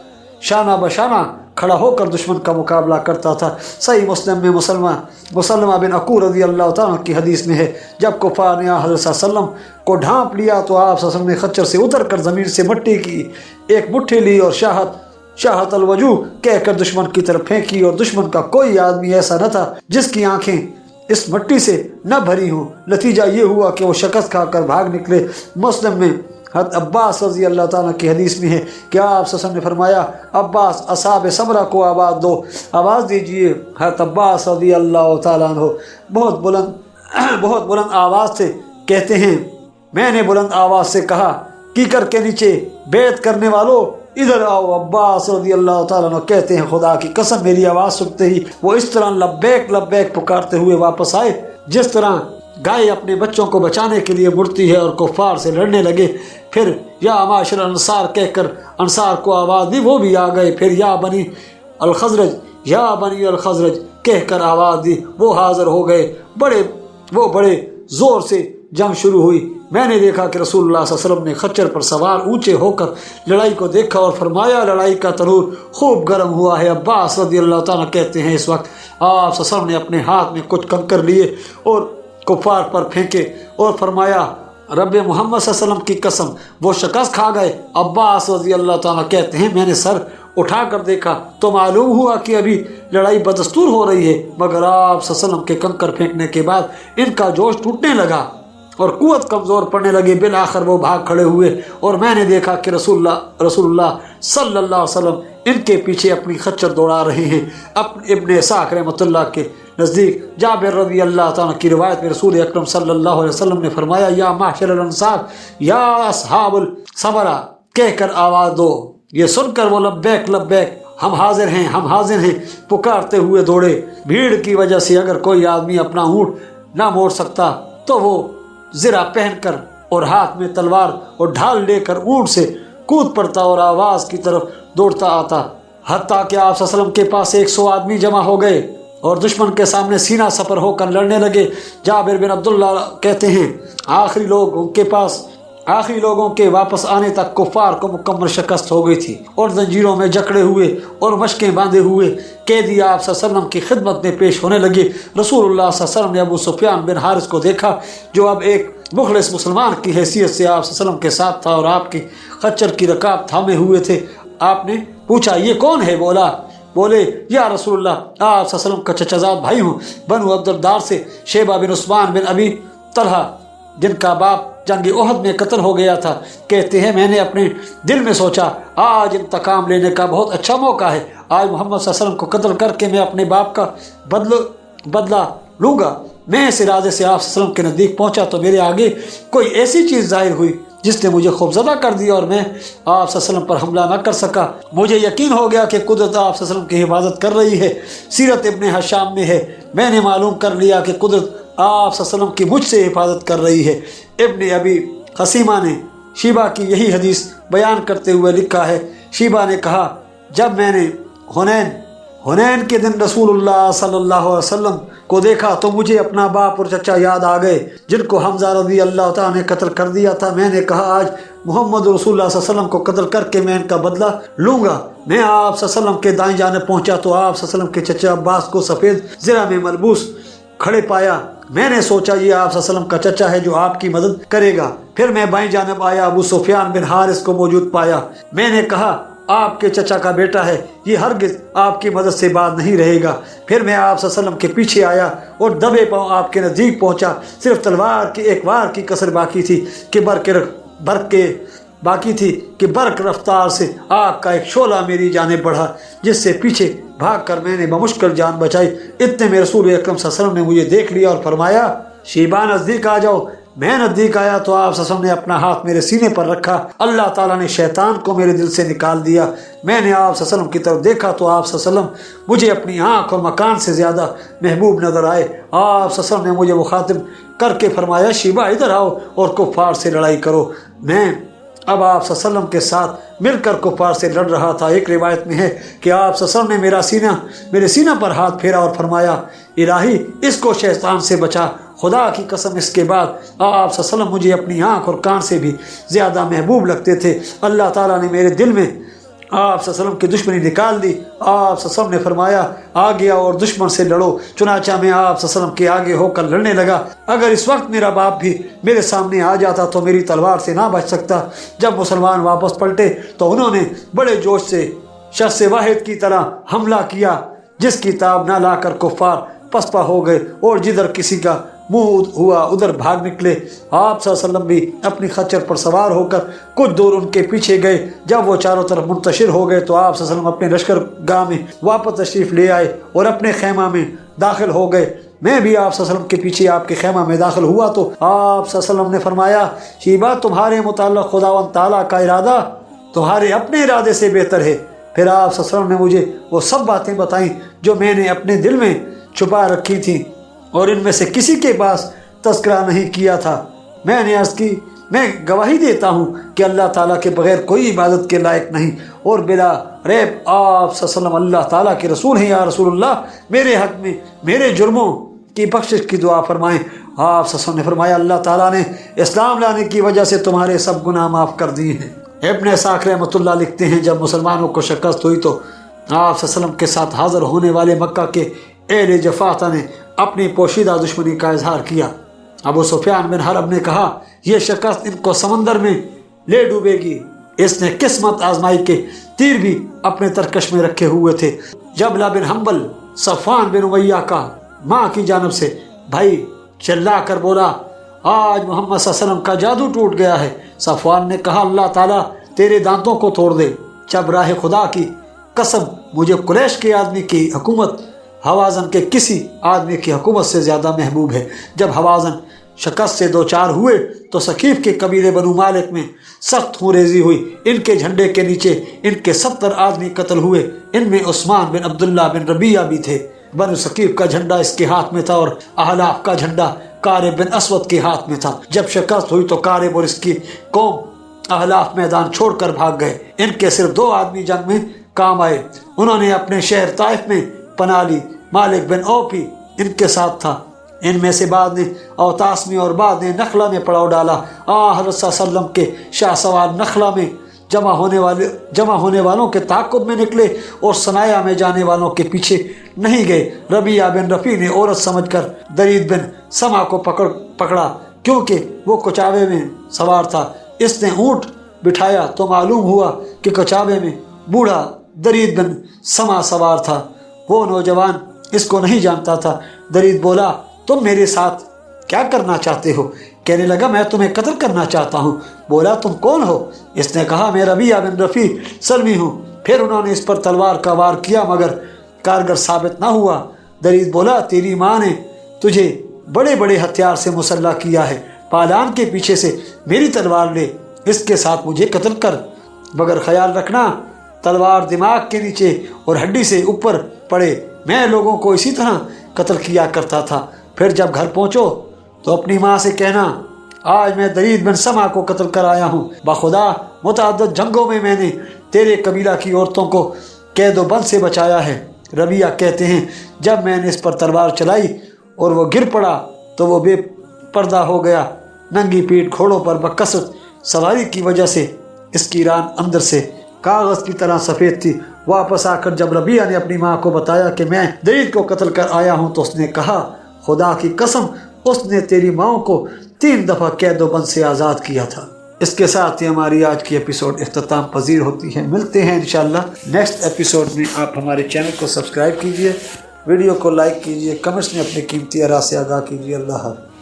شانہ بشانہ کھڑا ہو کر دشمن کا مقابلہ کرتا تھا۔ صحیح مسلم میں مسلمہ بن عقور رضی اللہ تعالیٰ کی حدیث میں ہے، جب کفار نے حضرت صلی اللہ علیہ وسلم کو ڈھانپ لیا تو آپ صلی اللہ علیہ وسلم نے خچر سے اتر کر زمین سے مٹی کی ایک مٹھی لی اور شاہت الوجوہ کہہ کر دشمن کی طرف پھینکی، اور دشمن کا کوئی آدمی ایسا نہ تھا جس کی آنکھیں اس مٹی سے نہ بھری ہوں۔ نتیجہ یہ ہوا کہ وہ شکست کھا کر بھاگ نکلے۔ مسلم میں حضرت عباس رضی اللہ تعالیٰ کی حدیث میں ہے کہ آپ صلی اللہ علیہ وسلم نے فرمایا عباس اصحاب سمرہ کو آواز دو، آواز دیجئے۔ حضرت عباس رضی اللہ تعالیٰ عنہ بہت بلند آواز سے کہتے ہیں، میں نے بلند آواز سے کہا کیکر کے نیچے بیعت کرنے والوں ادھر آؤ۔ عباس رضی اللہ تعالیٰ عنہ کہتے ہیں خدا کی قسم میری آواز سنتے ہی وہ اس طرح لبیک لبیک پکارتے ہوئے واپس آئے جس طرح گائے اپنے بچوں کو بچانے کے لیے مڑتی ہے، اور کفار سے لڑنے لگے۔ پھر یا معاشر انصار کہہ کر انصار کو آواز دی، وہ بھی آ گئے۔ پھر یا بنی الخزرج کہہ کر آواز دی، وہ حاضر ہو گئے۔ بڑے زور سے جنگ شروع ہوئی۔ میں نے دیکھا کہ رسول اللہ صلی اللہ علیہ وسلم نے خچر پر سوار اونچے ہو کر لڑائی کو دیکھا اور فرمایا لڑائی کا تنور خوب گرم ہوا ہے۔ عباس رضی اللہ تعالیٰ کہتے ہیں اس وقت آپ صلی اللہ علیہ وسلم نے اپنے ہاتھ میں کچھ کنکر لیے اور کفار پر پھینکے اور فرمایا رب محمد صلی اللہ علیہ وسلم کی قسم وہ شکست کھا گئے۔ عباس رضی اللہ تعالیٰ کہتے ہیں میں نے سر اٹھا کر دیکھا تو معلوم ہوا کہ ابھی لڑائی بدستور ہو رہی ہے، مگر آپ صلی اللہ علیہ وسلم کے کنکر پھینکنے کے بعد ان کا جوش ٹوٹنے لگا اور قوت کمزور پڑنے لگی۔ بالآخر وہ بھاگ کھڑے ہوئے اور میں نے دیکھا کہ رسول اللہ صلی اللہ علیہ وسلم ان کے پیچھے اپنی خچر دوڑا رہے ہیں۔ ابن اسحاق رحمتہ اللہ کے نزدیک جابر رضی اللہ تعالیٰ کی روایت میں رسول اکرم صلی اللہ علیہ وسلم نے فرمایا یا معاشر الانصار یا اصحاب السمرہ کہہ کر آواز دو۔ یہ سن کر وہ لبیک لبیک ہم حاضر ہیں پکارتے ہوئے دوڑے۔ بھیڑ کی وجہ سے اگر کوئی آدمی اپنا اونٹ نہ موڑ سکتا تو وہ زرہ پہن کر اور ہاتھ میں تلوار اور ڈھال لے کر اونٹ سے کود پڑتا اور آواز کی طرف دوڑتا آتا، حتیٰ کہ آپ صلی اللہ علیہ وسلم کے پاس 100 آدمی جمع ہو گئے اور دشمن کے سامنے سینہ سپر ہو کر لڑنے لگے۔ جابر بن عبداللہ کہتے ہیں آخری لوگوں کے واپس آنے تک کفار کو مکمل شکست ہو گئی تھی اور زنجیروں میں جکڑے ہوئے اور مشقیں باندھے ہوئے قیدی آپ صلی اللہ علیہ وسلم کی خدمت میں پیش ہونے لگے۔ رسول اللہ صلی اللہ علیہ وسلم نے ابو سفیان بن حارث کو دیکھا جو اب ایک مخلص مسلمان کی حیثیت سے آپ صلی اللہ علیہ وسلم کے ساتھ تھا اور آپ کی خچر کی رکاب تھامے ہوئے تھے۔ آپ نے پوچھا یہ کون ہے؟ بولے یا رسول اللہ آپ صلی اللہ علیہ وسلم کا چچا زاد بھائی ہوں، بنو عبد الدار سے شیبہ بن عثمان بن ابی طلحہ جن کا باپ جنگ احد میں قتل ہو گیا تھا۔ کہتے ہیں میں نے اپنے دل میں سوچا آج انتقام لینے کا بہت اچھا موقع ہے، آج محمد صلی اللہ علیہ وسلم کو قتل کر کے میں اپنے باپ کا بدلہ لوں گا۔ میں اس ارادے سے آپ صلی اللہ علیہ وسلم کے نزدیک پہنچا تو میرے آگے کوئی ایسی چیز ظاہر ہوئی جس نے مجھے خوفزدہ کر دیا اور میں آپ صلی اللہ علیہ وسلم پر حملہ نہ کر سکا۔ مجھے یقین ہو گیا کہ قدرت آپ صلی اللہ علیہ وسلم کی حفاظت کر رہی ہے۔ سیرت ابن حشام میں ہے میں نے معلوم کر لیا کہ قدرت آپ صلی اللہ علیہ وسلم کی مجھ سے حفاظت کر رہی ہے۔ ابن ابی خصیمہ نے شیبہ کی یہی حدیث بیان کرتے ہوئے لکھا ہے، شیبہ نے کہا جب میں نے حنین کے دن رسول اللہ صلی اللہ علیہ وسلم کو دیکھا تو مجھے اپنا باپ اور چچا یاد آ گئے جن کو حمزہ رضی اللہ تعالیٰ نے قتل کر دیا تھا۔ میں نے کہا آج محمد رسول اللہ صلی اللہ علیہ وسلم کو قتل کر کے میں ان کا بدلہ لوں گا۔ میں آپ صلی اللہ علیہ وسلم کے دائیں جانب پہنچا تو آپ صلی اللہ علیہ وسلم کے چچا عباس کو سفید زرہ میں ملبوس کھڑے پایا۔ میں نے سوچا یہ آپ صلی اللہ علیہ وسلم کا چچا ہے جو آپ کی مدد کرے گا۔ پھر میں بائیں جانب آیا، ابو سفیان بن حارث کو موجود پایا۔ میں نے کہا آپ کے چچا کا بیٹا ہے، یہ ہرگز آپ کی مدد سے باز نہیں رہے گا۔ پھر میں آپ صلی اللہ علیہ وسلم کے پیچھے آیا اور دبے پاؤں آپ کے نزدیک پہنچا۔ صرف تلوار کی ایک وار کی کسر باقی تھی کہ برق رفتار سے آگ کا ایک شعلہ میری جانب بڑھا جس سے پیچھے بھاگ کر میں نے بمشکل جان بچائی۔ اتنے میں رسول اکرم صلی اللہ علیہ وسلم نے مجھے دیکھ لیا اور فرمایا شیبہ نزدیک آ جاؤ۔ میں نزدیک آیا تو آپ صلی اللہ علیہ وسلم نے اپنا ہاتھ میرے سینے پر رکھا۔ اللہ تعالیٰ نے شیطان کو میرے دل سے نکال دیا۔ میں نے آپ صلی اللہ علیہ وسلم کی طرف دیکھا تو آپ صلی اللہ علیہ وسلم مجھے اپنی آنکھ اور مکان سے زیادہ محبوب نظر آئے۔ آپ صلی اللہ علیہ وسلم نے مجھے مخاطب کر کے فرمایا شیبہ ادھر آؤ اور کفار سے لڑائی کرو۔ میں اب آپ صلی اللہ علیہ وسلم کے ساتھ مل کر کفار سے لڑ رہا تھا۔ ایک روایت میں ہے کہ آپ صلی اللہ علیہ وسلم نے میرے سینہ پر ہاتھ پھیرا اور فرمایا الہی اس کو شیطان سے بچا، خدا کی قسم اس کے بعد آپ صلی اللہ علیہ وسلم مجھے اپنی آنکھ اور کان سے بھی زیادہ محبوب لگتے تھے۔ اللہ تعالیٰ نے میرے دل میں آپ صلی اللہ علیہ وسلم کی دشمنی نکال دی۔ آپ صلی اللہ علیہ وسلم نے فرمایا آگے اور دشمن سے لڑو۔ چنانچہ میں آپ صلی اللہ علیہ وسلم کے آگے ہو کر لڑنے لگا۔ اگر اس وقت میرا باپ بھی میرے سامنے آ جاتا تو میری تلوار سے نہ بچ سکتا۔ جب مسلمان واپس پلٹے تو انہوں نے بڑے جوش سے شخص واحد کی طرح حملہ کیا، جس کی تاب نہ لا کر کفار پسپا ہو گئے اور جدھر کسی کا منہ ہوا ادھر بھاگ نکلے۔ آپ صلی اللہ علیہ وسلم بھی اپنی خچر پر سوار ہو کر کچھ دور ان کے پیچھے گئے۔ جب وہ چاروں طرف منتشر ہو گئے تو آپ صلی اللہ علیہ وسلم اپنے لشکر گاہ میں واپس تشریف لے آئے اور اپنے خیمہ میں داخل ہو گئے۔ میں بھی آپ صلی اللہ علیہ وسلم کے پیچھے آپ کے خیمہ میں داخل ہوا تو آپ صلی اللہ علیہ وسلم نے فرمایا شیبہ تمہارے متعلق خداوند تعالیٰ کا ارادہ تمہارے اپنے ارادے سے بہتر ہے۔ پھر آپ صلی اللہ علیہ وسلم نے مجھے وہ سب باتیں بتائیں جو میں نے اپنے دل میں چھپا رکھی تھیں اور ان میں سے کسی کے پاس تذکرہ نہیں کیا تھا۔ میں نے عرض کی میں گواہی دیتا ہوں کہ اللہ تعالیٰ کے بغیر کوئی عبادت کے لائق نہیں اور بلا ریب آپ صلی اللہ علیہ وسلم اللہ تعالیٰ کے رسول ہیں۔ یا رسول اللہ میرے حق میں میرے جرموں کی بخشش کی دعا فرمائیں۔ آپ صلی اللہ علیہ وسلم نے فرمایا اللہ تعالیٰ نے اسلام لانے کی وجہ سے تمہارے سب گناہ معاف کر دیے ہیں۔ ابن اسحاق رحمتہ اللہ لکھتے ہیں جب مسلمانوں کو شکست ہوئی تو آپ صلی اللہ علیہ وسلم کے ساتھ حاضر ہونے والے مکہ کے اہل جفاتا نے اپنی پوشیدہ دشمنی کا اظہار کیا۔ ابو سفیان بن حرب نے کہا یہ شکست ان کو سمندر میں لے ڈوبے گی۔ اس نے قسمت آزمائی کے تیر بھی اپنے ترکش میں رکھے ہوئے تھے۔ جبلہ بن حنبل صفوان بن امیہ کا ماں کی جانب سے بھائی چلا کر بولا آج محمد صلی اللہ علیہ وسلم کا جادو ٹوٹ گیا ہے۔ صفوان نے کہا اللہ تعالیٰ تیرے دانتوں کو توڑ دے۔ جب راہ خدا کی قسم مجھے قریش کے آدمی کی حکومت حوازن کے کسی آدمی کی حکومت سے زیادہ محبوب ہے۔ جب حوازن شکست سے دوچار ہوئے تو ثقیف کے قبیلے بنو مالک میں سخت خونریزی ہوئی۔ ان کے جھنڈے کے نیچے ان کے 70 آدمی قتل ہوئے۔ ان میں عثمان بن عبداللہ بن ربیعہ بھی تھے۔ بنو ثقیف کا جھنڈا اس کے ہاتھ میں تھا اور احلاف کا جھنڈا کارب بن اسود کے ہاتھ میں تھا۔ جب شکست ہوئی تو کارب اور اس کی قوم احلاف میدان چھوڑ کر بھاگ گئے۔ ان کے صرف 2 آدمی جنگ میں کام آئے۔ انہوں نے اپنے شہر طائف میں پناہ لی۔ مالک بن اوف بھی ان کے ساتھ تھا۔ ان میں سے بعد نے اوتاس میں اور بعد نے نخلہ میں پڑاؤ ڈالا۔ حضرت صلی اللہ علیہ وسلم کے شاہ سوار نخلہ میں جمع ہونے والوں کے تعاقب میں نکلے اور صنایع میں جانے والوں کے پیچھے نہیں گئے۔ ربیعہ بن رفیع نے عورت سمجھ کر درید بن سما کو پکڑا کیونکہ وہ کچاوے میں سوار تھا۔ اس نے اونٹ بٹھایا تو معلوم ہوا کہ کچاوے میں بوڑھا درید بن سما سوار تھا۔ وہ نوجوان اس کو نہیں جانتا تھا۔ درید بولا تم میرے ساتھ کیا کرنا چاہتے ہو؟ کہنے لگا میں تمہیں قتل کرنا چاہتا ہوں۔ بولا تم کون ہو؟ اس نے کہا میں ربیعہ بن رفیع سلمی ہوں۔ پھر انہوں نے اس پر تلوار کا وار کیا مگر کارگر ثابت نہ ہوا۔ درید بولا تیری ماں نے تجھے بڑے بڑے ہتھیار سے مسلح کیا ہے، پالان کے پیچھے سے میری تلوار لے، اس کے ساتھ مجھے قتل کر، مگر خیال رکھنا تلوار دماغ کے نیچے اور ہڈی سے اوپر پڑے۔ میں لوگوں کو اسی طرح قتل کیا کرتا تھا۔ پھر جب گھر پہنچو تو اپنی ماں سے کہنا آج میں درید بن سما کو قتل کر آیا ہوں۔ بخدا متعدد جنگوں میں میں نے تیرے قبیلہ کی عورتوں کو قید و بند سے بچایا ہے۔ ربیعہ کہتے ہیں جب میں نے اس پر تلوار چلائی اور وہ گر پڑا تو وہ بے پردہ ہو گیا۔ ننگی پیٹھ گھوڑوں پر بکثرت سواری کی وجہ سے اس کی ران اندر سے کاغذ کی طرح سفید تھی۔ واپس آ کر جب ربیعہ نے اپنی ماں کو بتایا کہ میں درید کو قتل کر آیا ہوں تو اس نے کہا خدا کی قسم اس نے تیری ماں کو 3 دفعہ قید و بند سے آزاد کیا تھا۔ اس کے ساتھ ہی ہماری آج کی ایپیسوڈ اختتام پذیر ہوتی ہے۔ ملتے ہیں انشاءاللہ نیکسٹ ایپیسوڈ میں۔ آپ ہمارے چینل کو سبسکرائب کیجئے، ویڈیو کو لائک کیجئے، کمنٹس میں اپنی قیمتی آراء سے آگاہ کیجئے۔ اللہ حافظ۔